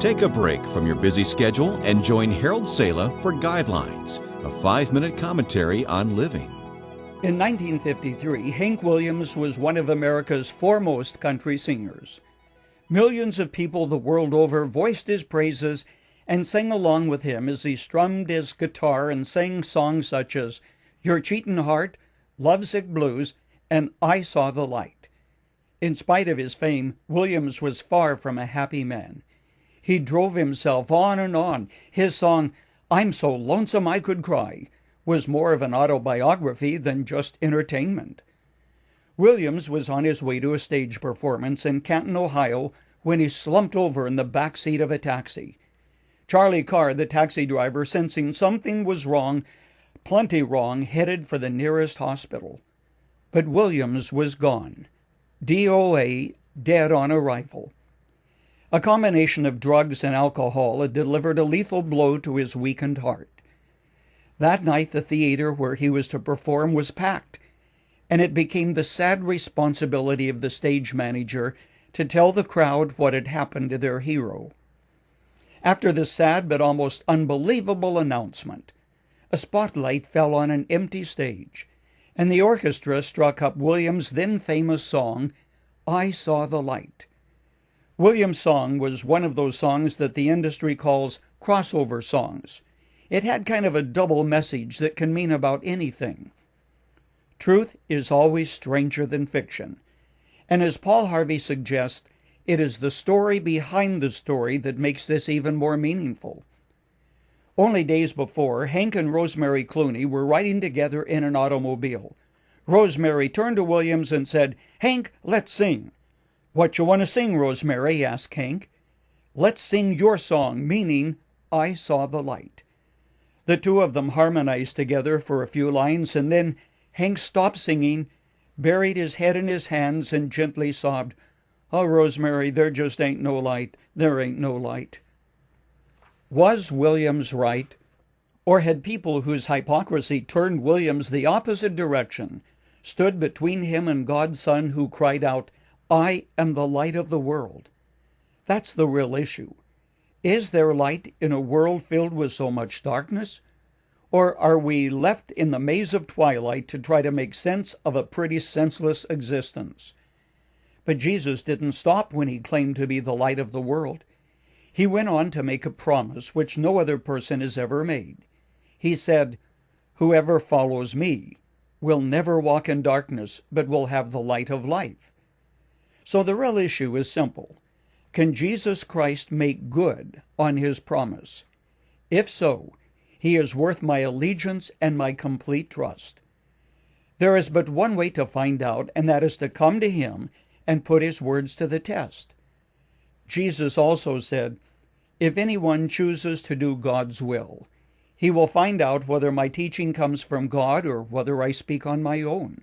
Take a break from your busy schedule and join Harold Sala for Guidelines, a 5-minute commentary on living. In 1953, Hank Williams was one of America's foremost country singers. Millions of people the world over voiced his praises and sang along with him as he strummed his guitar and sang songs such as Your Cheatin Heart, Lovesick Blues, and I Saw the Light. In spite of his fame, Williams was far from a happy man. He drove himself on and on. His song, I'm So Lonesome I Could Cry, was more of an autobiography than just entertainment. Williams was on his way to a stage performance in Canton, Ohio, when he slumped over in the back seat of a taxi. Charlie Carr, the taxi driver, sensing something was wrong, plenty wrong, headed for the nearest hospital. But Williams was gone. DOA, dead on arrival. A combination of drugs and alcohol had delivered a lethal blow to his weakened heart. That night, the theater where he was to perform was packed, and it became the sad responsibility of the stage manager to tell the crowd what had happened to their hero. After the sad but almost unbelievable announcement, a spotlight fell on an empty stage, and the orchestra struck up Williams' then famous song, I Saw the Light. Williams' song was one of those songs that the industry calls crossover songs. It had kind of a double message that can mean about anything. Truth is always stranger than fiction. And as Paul Harvey suggests, it is the story behind the story that makes this even more meaningful. Only days before, Hank and Rosemary Clooney were riding together in an automobile. Rosemary turned to Williams and said, Hank, let's sing. What you want to sing, Rosemary? Asked Hank. Let's sing your song, meaning I Saw the Light. The two of them harmonized together for a few lines, and then Hank stopped singing, buried his head in his hands, and gently sobbed, Oh, Rosemary, there just ain't no light. There ain't no light. Was Williams right? Or had people whose hypocrisy turned Williams the opposite direction stood between him and God's Son who cried out, I am the light of the world? That's the real issue. Is there light in a world filled with so much darkness? Or are we left in the maze of twilight to try to make sense of a pretty senseless existence? But Jesus didn't stop when he claimed to be the light of the world. He went on to make a promise which no other person has ever made. He said, Whoever follows me will never walk in darkness, but will have the light of life. So the real issue is simple. Can Jesus Christ make good on his promise? If so, he is worth my allegiance and my complete trust. There is but one way to find out, and that is to come to him and put his words to the test. Jesus also said, If anyone chooses to do God's will, he will find out whether my teaching comes from God or whether I speak on my own.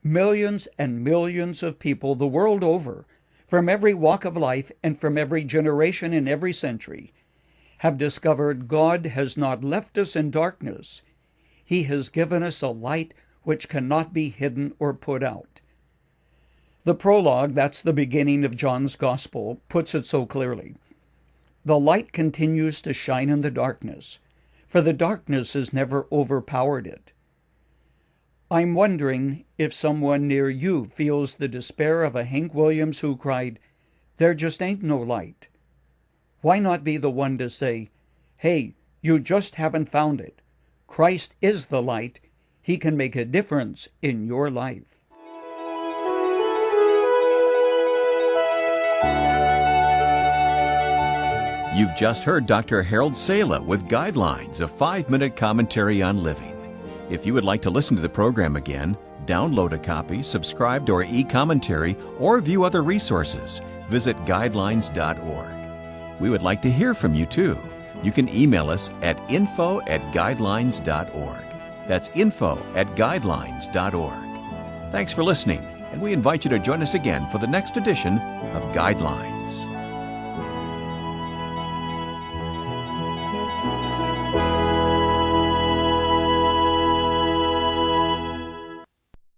Millions and millions of people the world over, from every walk of life and from every generation in every century, have discovered God has not left us in darkness. He has given us a light which cannot be hidden or put out. The prologue, that's the beginning of John's Gospel, puts it so clearly. The light continues to shine in the darkness, for the darkness has never overpowered it. I'm wondering if someone near you feels the despair of a Hank Williams who cried, There just ain't no light. Why not be the one to say, Hey, you just haven't found it. Christ is the light. He can make a difference in your life. You've just heard Dr. Harold Sala with Guidelines, a 5-minute commentary on living. If you would like to listen to the program again, download a copy, subscribe to our e-commentary, or view other resources, visit guidelines.org. We would like to hear from you, too. You can email us at info@guidelines.org. That's info@guidelines.org. Thanks for listening, and we invite you to join us again for the next edition of Guidelines.